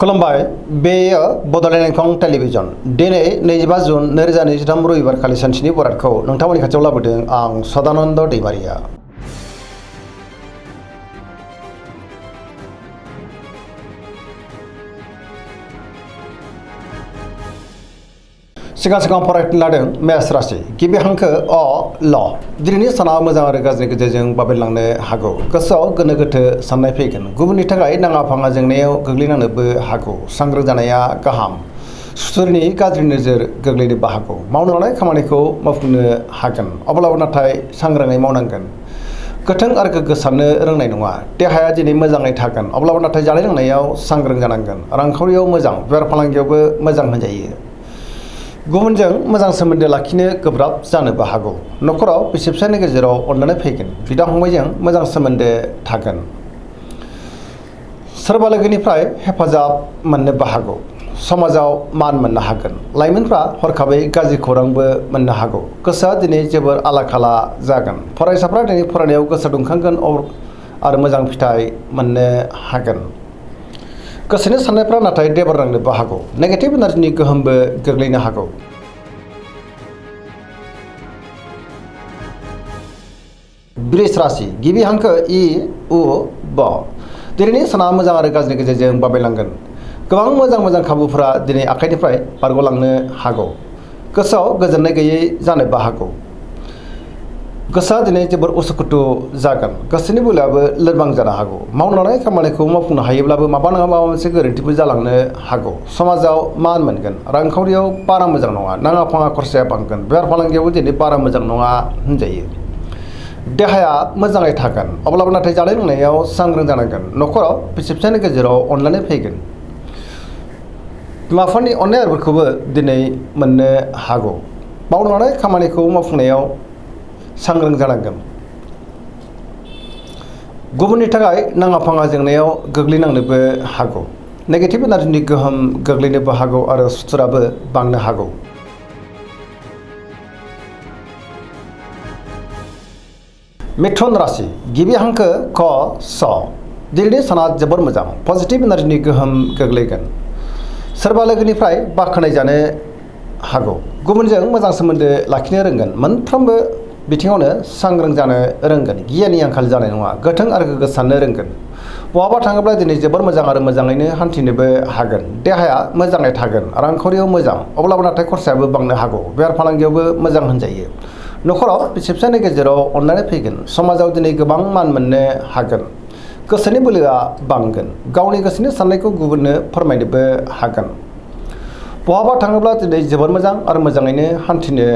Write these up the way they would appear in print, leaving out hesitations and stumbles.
खुलुमबाय बेयो बड'लेण्ड इंखं टेलिभिजन दिनै 25 जुन 2023 रबिबार खालि सानसेनि बरादखौ नोंथांमोननि खाथियाव लाबोदों आं सदानन्द दैमारिया। सिगां फरायनो लादों मेष राशि गिबि हांखो अ ल दिनैनि साना मोजां आरो गाज्रि गेजेरजों बाबेनलांनो हागौ। गोसोआव गोनो गोथो साननाय फैगोन। गुबुननि थाखाय नाङा फाङा जेंनायाव गोग्लैनांनोबो हागौ। सांग्रां जानाया गाहाम। सुथुरनि गाज्रि नोजोर गोग्लैनोबो हागौ। मावनो लानाय खामानिखौ मावफुंनो हागोन, अब्लाबो नाथाय सांग्राङै मावनांगोन। गोथों आरो गोग्गो साननो रोंनाय नङा। देहाया दिनै मोजाङै थागोन, अब्लाबो नाथाय जानाय लोंनायाव सांग्रां जानांगोन। रांखावरियाव मोजां, बेफार फालांगियावबो मोजां होनजायो। गुबुनजों मोजां सोमोन्दो लाखिनो गोब्राब जानोबो हागौ। न'खराव बिसि फिसायनि गेजेराव अनलायनाय फैगोन। बिदा फंबायजों मोजां सोमोन्दो थागोन। सोरबा लोगोनिफ्राय हेफाजाब मोननोबो हागौ। समाजाव मान मोननो हागोन। लाइमोनफ्रा हरखाबै गाज्रि खौरांबो मोननो हागौ। गोसोआ दिनै जोबोर आला खाला जागोन। फरायसाफ्रा दिनै फरायनायाव गोसो दुंखांगोन आरो मोजां फिथाइ मोननो हागोन। गोसोनि साननायफ्रा नाथाय देबार नांनोबो हागौ। नेगेटिभ एनार्जिनि गोहोमबो गोग्लैनो हागौ। वृष राशि गिबि हांखो इ उ ब दिनैनि साना मोजां आरो गाज्रि गेजेरजों बाबेनलांगोन। गोबां मोजां खाबुफोरा दिनै आखाइनिफ्राय बारग'लांनो हागौ। गोसोआव गोजोननाय गैयै जानोबो हागौ। गोसोआ दिनै जोबोर उसुखुथु जागोन। गोसोनि बोलोआबो लोरबां जानो हागौ। मावनो लानाय खामानिखौ मावफुंनो हायोब्लाबो माबा नङा माबा मोनसे गोरोन्थिबो जालांनो हागौ। समाजाव मान मोनगोन। रांखावरियाव बारा मोजां नङा। नाङा फाङा खरसाया बांगोन। बेफार फालांगियावबो दिनै बारा मोजां नङा होनजायो। देहाया मोजाङै थागोन, अब्लाबो नाथाय जानाय लोंनायाव सांग्रां जानांगोन। न'खराव बिसि फिसायनि गेजेराव अनलायनाय फैगोन। बिमा बिफानि अननायफोरखौबो दिनै मोननो हागौ। मावनो लानाय खामानिखौ मावफुंनायाव सांग्रां जानांगोन। गुबुननि थाखाय नाङा फाङा जेंनायाव गोग्लैनांनोबो हागौ। नेगेटिभ एनार्जिनि गोहोम गोग्लैनोबो हागौ आरो सुथुराबो बांनो हागौ। मिथुन राशि गिबि हांखो क स दिनैनि साना जोबोर मोजां। पजिटिभ एनार्जिनि गोहोम गोग्लैगोन। सोरबा लोगोनिफ्राय बाख्नाय जानो हागौ। गुबुनजों मोजां सोमोन्दो लाखिनो रोंगोन। मोनफ्रोमबो बिथिङावनो सांग्रां जानो रोंगोन। गियाननि आंखाल जानाय नङा। गोथों आरो गोग्गो साननो रोंगोन। बहाबा थाङोब्ला दिनै जोबोर मोजां आरो मोजाङैनो हान्थिनोबो हागोन। देहाया मोजाङै थागोन। रांखावरियाव मोजां, अब्लाबो नाथाय खरसायाबो बांनो हागौ। बेफार फालांगियावबो मोजां होनजायो। न'खराव बिसि फिसायनि गेजेराव अनलायनाय फैगोन। समाजाव दिनै गोबां मान मोननो हागोन। गोसोनि बोलोआ बांगोन। गावनि गोसोनि साननायखौ गुबुननो फोरमायनोबो हागोन। बहाबा थाङोब्ला दिनै जोबोर मोजां आरो मोजाङैनो हान्थिनो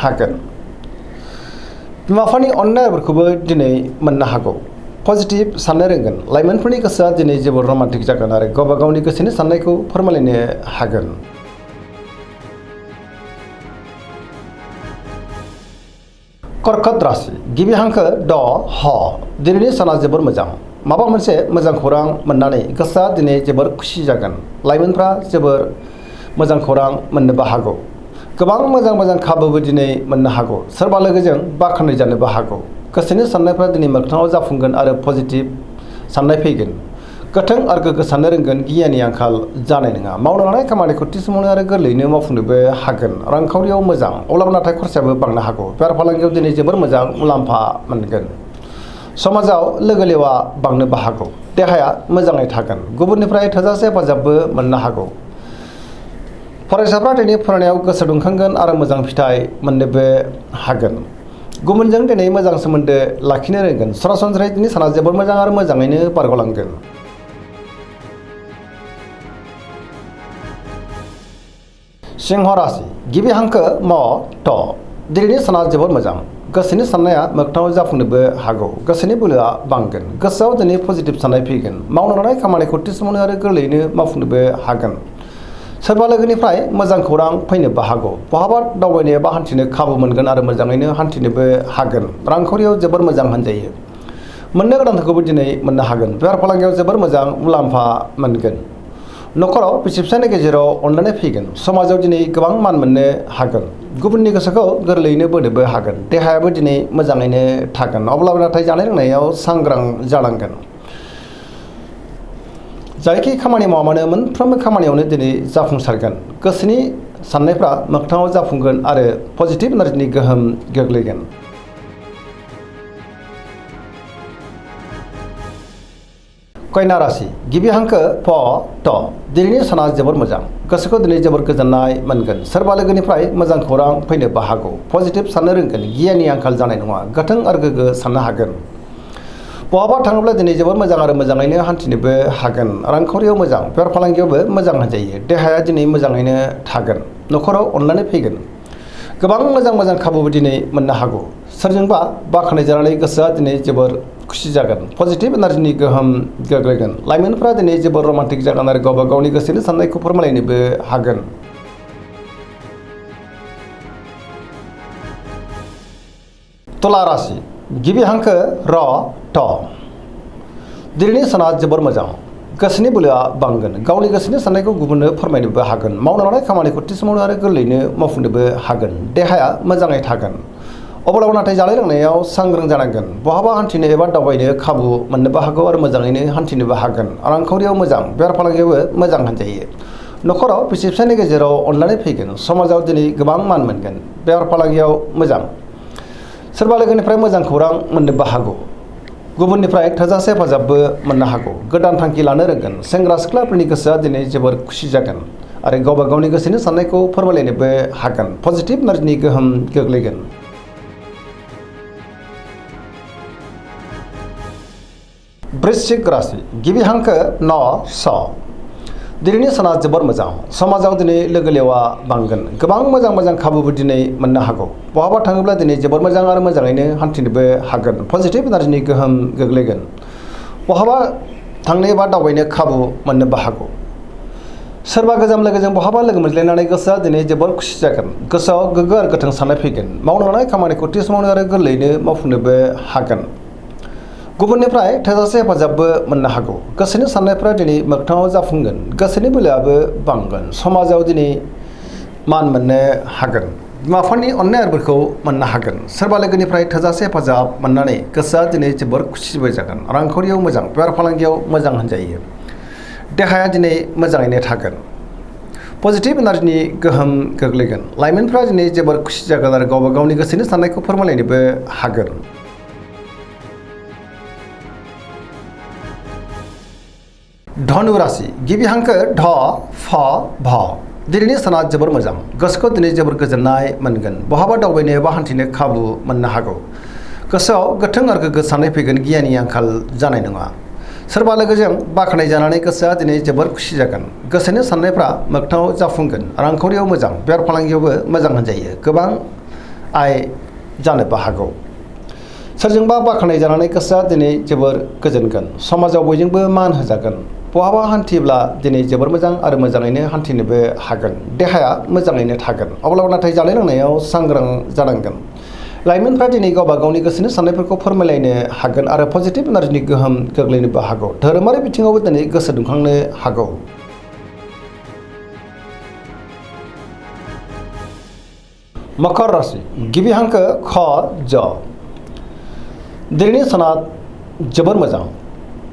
हागोन। बिमा बिफानि अननायफोरखौबो दिनै मोननो हागौ। पजिटिभ साननो रोंगोन। लाइमोनफोरनि गोसोआ दिनै जोबोर रमान्टिक जागोन आरो गावबा गावनि गोसोनि साननायखौ फोरमायलायनो हागोन। कर्कट राशि गिबि हांखो ड ह दिनैनि साना जोबोर मोजां। माबा मोनसे मोजां खौरां मोननानै गोसोआ दिनै जोबोर खुसि जागोन। लाइमोनफ्रा जोबोर मोजां खौरां मोननोबो हागौ। गोबां मोजां खाबुबो दिनै मोननो हागौ। सोरबा लोगोजों बाख्नाय जानोबो हागौ। गोसोनि साननायफ्रा दिनै मोगथाङाव जाफुंगोन आरो पजिटिभ साननाय फैगोन। गोथों आरो गोग्गो साननो रोंगोन। गियाननि आंखाल जानाय नङा। मावनो लानाय खामानिखौ थि समावनो आरो गोरलैयैनो मावफुंनोबो हागोन। रांखावरियाव मोजां, अब्लाबो नाथाय खरसायाबो बांनो हागौ। बेफार फालांगियाव दिनै जोबोर मोजां मुलाम्फा मोनगोन। समाजाव लोगो लेवा बांनोबो हागौ। देहाया मोजाङै थागोन। गुबुननिफ्राय थोजासे हेफाजाबबो मोननो हागौ। फरायसाफ्रा दिनै फरायनायाव गोसो दुंखांगोन आरो मोजां फिथाइ मोननोबो हागोन। गुबुनजों दिनै मोजां सोमोन्दो लाखिनो रोंगोन। सरासनस्रायै दिनै साना जोबोर मोजां आरो मोजाङैनो बारग'लांगोन। सिंह राशि गिबि हांखो म थ दिनैनि साना जोबोर मोजां। गोसोनि साननाया मोगथाङाव जाफुंनोबो हागौ। गोसोनि बोलोआ बांगोन। गोसोआव दिनै पजिटिभ साननाय फैगोन। मावनो लानाय खामानिखौ थि समावनो आरो गोरलैयैनो मावफुंनोबो हागोन। सोरबा लोगोनिफ्राय मोजां खौरां फैनोबो हागौ। बहाबा दावबायनो एबा हान्थिनो खाबु मोनगोन आरो मोजाङैनो हान्थिनोबो हागोन। रांखावरियाव जोबोर मोजां होनजायो। मोननो गोनांखौबो दिनै मोननो हागोन। बेफार फालांगियाव जोबोर मोजां मुलाम्फा मोनगोन। न'खराव बिसि फिसायनि गेजेराव अनलायनाय फैगोन। समाजाव दिनै गोबां मान मोननो हागोन। गुबुननि गोसोखौ गोरलैयैनो बोनोबो हागोन। देहायाबो दिनै मोजाङैनो थागोन, अब्लाबो नाथाय जानाय लोंनायाव सांग्रां जानांगोन। जायखि खामानि मावा मानो मोनफ्रोमबो खामानियावनो दिनै जाफुंसारगोन। गोसोनि साननायफ्रा मोगथाङाव जाफुंगोन आरो पजिटिभ एनार्जिनि गोहोम गोग्लैगोन। कन्या राशि गिबि हांखो फ ट दिनैनि साना जोबोर मोजां। गोसोखौ दिनै जोबोर गोजोननाय मोनगोन। सोरबा लोगोनिफ्राय मोजां खौरां फैनोबो हागौ। पजिटिभ साननो रोंगोन। गियाननि आंखाल जानाय नङा। गोथों आरो गोग्गो साननो हागोन। बहाबा थाङोब्ला दिनै जोबोर मोजां आरो मोजाङैनो हान्थिनोबो हागोन। रांखावरियाव मोजां, बेफार फालांगियावबो मोजां होनजायो। देहाया दिनै मोजाङैनो थागोन। न'खराव अननानै फैगोन। गोबां मोजां खाबुबो दिनै मोननो हागौ। सोरजोंबा बाख्नायजानानै गोसोआ दिनै जोबोर खुसि जागोन। पजिटिभ एनार्जिनि गोहोम गोग्लैगोन। लाइमोनफ्रा दिनै जोबोर रमान्टिक जागोन आरो गावबा गावनि गोसोनि साननायखौ फोरमायलायनोबो हागोन। तुला राशि गिबि हांखो र ट दिनैनि साना जोबोर मोजां। गोसोनि बोलोआ बांगोन। गावनि गोसोनि साननायखौ गुबुननो फोरमायनोबो हागोन। मावनो लानाय खामानिखौ थि समावनो आरो गोरलैयैनो मावफुंनोबो हागोन। देहाया मोजाङै थागोन। अब्लाबो नाथाय जानाय लोंनायाव सांग्रां जानांगोन। बहाबा हान्थिनो एबा दावबायनो खाबु मोननोबो हागौ आरो मोजाङैनो हान्थिनोबो हागोन। रांखावरियाव मोजां, बेफार फालांगियावबो मोजां होनजायो। न'खराव बिसि फिसायनि गेजेराव अनलायनाय फैगोन। समाजाव दिनै गोबां मान मोनगोन। बेफार फालांगियाव मोजां। सोरबा लोगोनिफ्राय मोजां खौरां मोननोबो हागौ। गुबुननिफ्राय थोजासे हेफाजाबबो मोननो हागौ। गोदान थांखि लानो रोंगोन। सेंग्रा सिख्लाफोरनि गोसोआ दिनै जोबोर खुसि जागोन आरो गावबा गावनि गोसोनि साननायखौ फोरमायलायनोबो हागोन। पजिटिभ एनार्जिनि गोहोम गोग्लैगोन। वृश्चिक राशि गिबि हांखो न स दिनैनि साना जोबोर मोजां। समाजाव दिनै लोगो लेवा बांगोन। गोबां मोजां खाबुबो दिनै मोननो हागौ। बहाबा थाङोब्ला दिनै जोबोर मोजां आरो मोजाङैनो हान्थिनोबो हागोन। पजिटिभ एनार्जिनि गोहोम गोग्लैगोन। बहाबा थांनो एबा दावबायनो खाबु मोननोबो हागौ। सोरबा गोजाम लोगोजों बहाबा लोगो मोनज्लायनानै गोसोआ दिनै जोबोर खुसि जागोन। गोसोआव गोग्गो आरो गोथों साननाय फैगोन। मावनो लानाय खामानिखौ थि समावनो आरो गोरलैयैनो मावफुंनोबो हागोन। गुबुननिफ्राय थोजासे हेफाजाबबो मोननो हागौ। गोसोनि साननायफ्रा दिनै मोगथाङाव जाफुंगोन। गोसोनि बोलोआबो बांगोन। समाजाव दिनै मान मोननो हागोन। बिमा बिफानि अननाय आरो बोरखौ मोननो हागोन। सोरबा लोगोनिफ्राय थोजासे हेफाजाब मोननानै गोसोआ दिनै जोबोर खुसिबो जागोन। रांखावरियाव मोजां, बेफार फालांगियाव मोजां होनजायो। देहाया दिनै मोजाङैनो थागोन। पजिटिभ एनार्जिनि गोहोम गोग्लैगोन। लाइमोनफ्रा दिनै जोबोर खुसि जागोन आरो गावबा गावनि गोसोनि साननायखौ फोरमायलायनोबो हागोन। धनु राशि गिबि हांखो ढ फ भ दिनैनि साना जोबोर मोजां। गोसोखौ दिनै जोबोर गोजोननाय मोनगोन। बहाबा दावबायनो एबा हान्थिनो खाबु मोननो हागौ। गोसोआव गोथों आरो गोग्गो साननाय फैगोन। गियाननि आंखाल जानाय नङा। सोरबा लोगोजों बाख्नायजानानै गोसोआ दिनै जोबोर खुसि जागोन। गोसोनि साननायफ्रा मोगथाङाव जाफुंगोन। रांखावरियाव मोजां, बेफार फालांगियावबो मोजां होनजायो। गोबां आय जानोबो हागौ। सोरजोंबा बाख्नायजानानै गोसोआ दिनै जोबोर गोजोनगोन। समाजाव बयजोंबो मान होजागोन। बहाबा हान्थियोब्ला दिनै जोबोर मोजां आरो मोजाङैनो हान्थिनोबो हागोन। देहाया मोजाङैनो थागोन। अब्लाबो नाथाय जानाय लोंनायाव सांग्रां जानांगोन। लाइमोनफ्रा दिनै गावबा गावनि गोसोनि साननायफोरखौ फोरमायलायनो हागोन आरो पजिटिभ एनार्जिनि गोहोम गोग्लैनोबो हागौ। धोरोमारि बिथिङावबो दिनै गोसो दुंखांनो हागौ। मकर राशि गिबि हांखो ख ज दिनैनि साना जोबोर मोजां।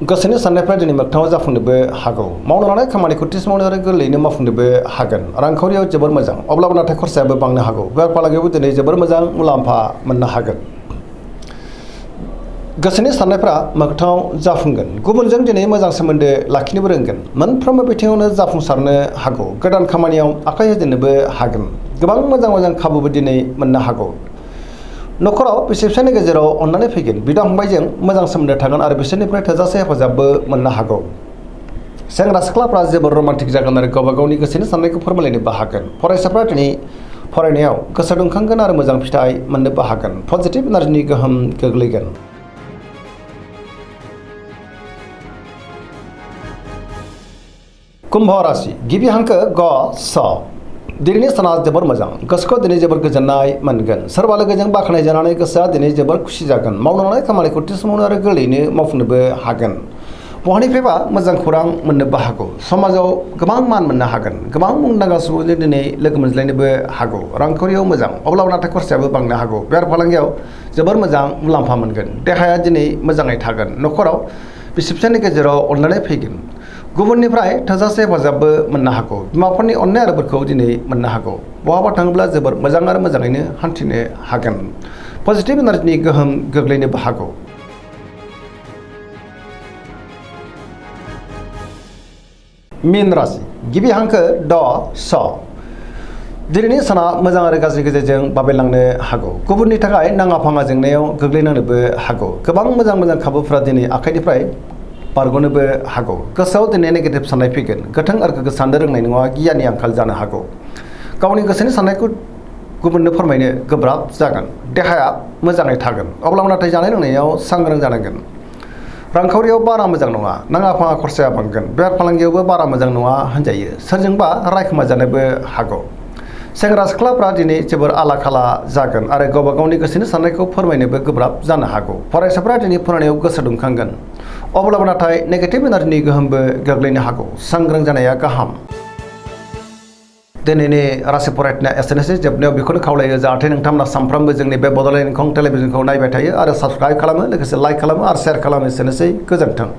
गोसोनि साननायफ्रा दिनै मोगथाङाव जाफुंनोबो हागौ। मावनो लानाय खामानिखौ थि समावनो आरो गोरलैयैनो मावफुंनोबो हागोन। रांखावरियाव जोबोर मोजां, अब्लाबो नाथाय खरसायाबो बांनो हागौ। बेफार फालांगियावबो दिनै जोबोर मोजां मुलाम्फा मोननो हागोन। गोसोनि साननायफ्रा मोगथाङाव जाफुंगोन। गुबुनजों दिनै मोजां सोमोन्दो लाखिनोबो रोंगोन। मोनफ्रोमबो बिथिङावनो जाफुंसारनो हागौ। गोदान खामानियाव आखाइ होजेननोबो हागोन। गोबां मोजां खाबुबो दिनै मोननो हागौ। न'खराव बिसि फिसायनि गेजेराव अननानै फैगोन। बिदा फंबायजों मोजां सोमोन्दो थागोन आरो बिसोरनिफ्राय थोजासे हेफाजाबबो मोननो हागौ। सेंग्रा सिख्लाफ्रा जोबोर रमान्टिक जागोन आरो गावबा गावनि गोसोनि साननायखौ फोरमायलायनोबो हागोन। फरायसाफ्रा दिनै फरायनायाव गोसो दुंखांगोन आरो मोजां फिथाइ मोननोबो हागोन। पजिटिभ एनार्जिनि गोहोम गोग्लैगोन। कुम्भ राशि गिबि हांखो ग स दिनैनि साना जोबोर मोजां। गोसोखौ दिनै जोबोर गोजोननाय मोनगोन। सोरबा लोगोजों बाख्नायजानानै गोसोआ दिनै जोबोर खुसि जागोन। मावनो लानाय खामानिखौ थि समावनो आरो गोरलैयैनो मावफुंनोबो हागोन। बहानिफ्रायबा मोजां खौरां मोननोबो हागौ। समाजाव गोबां मान मोननो हागोन। गोबां मुंदांखा सुबुंजों दिनै लोगो मोनज्लायनोबो हागौ। रांखावरियाव मोजां, अब्लाबो नाथाय खरसायाबो बांनो हागौ। बेफार फालांगियाव जोबोर मोजां मुलाम्फा मोनगोन। देहाया दिनै मोजाङै थागोन। न'खराव बिसि फिसायनि गेजेराव अनलायनाय फैगोन। गुबुननिफ्राय थोजासे हेफाजाबबो मोननो हागौ। बिमाफोरनि अननाय आरो बोरखौ दिनै मोननो हागौ। बहाबा थाङोब्ला जोबोर मोजां आरो मोजाङैनो हान्थिनो हागोन। पजिटिभ एनार्जिनि गोहोम गोग्लैनोबो हागौ। मीन राशि गिबि हांखो ड स। दिनैनि साना मोजां आरो गाज्रि गेजेरजों बाबेलांनो हागौ। गुबुननि थाखाय नाङा फाङा जेंनायाव गोग्लैनांनोबो हागौ। गोबां मोजां खाबुफोरा दिनै आखाइनिफ्राय बारग'नोबो हागौ। गोसोआव दिनै नेगेटिभ साननाय फैगोन। गोथों आरो गोग्गो साननो रोंनाय नङा। गियाननि आंखाल जानो हागौ। गावनि गोसोनि साननायखौ गुबुननो फोरमायनो गोब्राब जागोन। देहाया मोजाङै थागोन, अब्लाबो नाथाय जानाय लोंनायाव सांग्रां जानांगोन। रांखावरियाव बारा मोजां नङा। नाङा फाङा खरसाया बांगोन। बेफार फालांगियावबो बारा मोजां नङा होनजायो। सोरजोंबा रायखोमा जानोबो हागौ। सेंग्रा सिख्लाफ्रा दिनै जोबोर आला खाला जागोन आरो गावबा गावनि गोसोनि साननायखौ फोरमायनोबो गोब्राब जानो हागौ। फरायसाफ्रा दिनै फरायनायाव गोसो दुंखांगोन, अब्लाबो नाथाय नेगेटिभ एनार्जिनि गोहोमबो गोग्लैनो हागौ। सांग्रां जानाया गाहाम। दिनैनि राशि फरायनाया एसेनोसै। जोबनायाव बेखौनो खावलायो जाहाथे नोंथांमोना सानफ्रोमबो जोंनि बे बड'लेण्ड इंखं टेलिभिजनखौ नायबाय थायो आरो साबस्क्राइब खालामो, लोगोसे लाइक खालामो आरो शेयार खालामो। एसेनोसै, गोजोन्थों।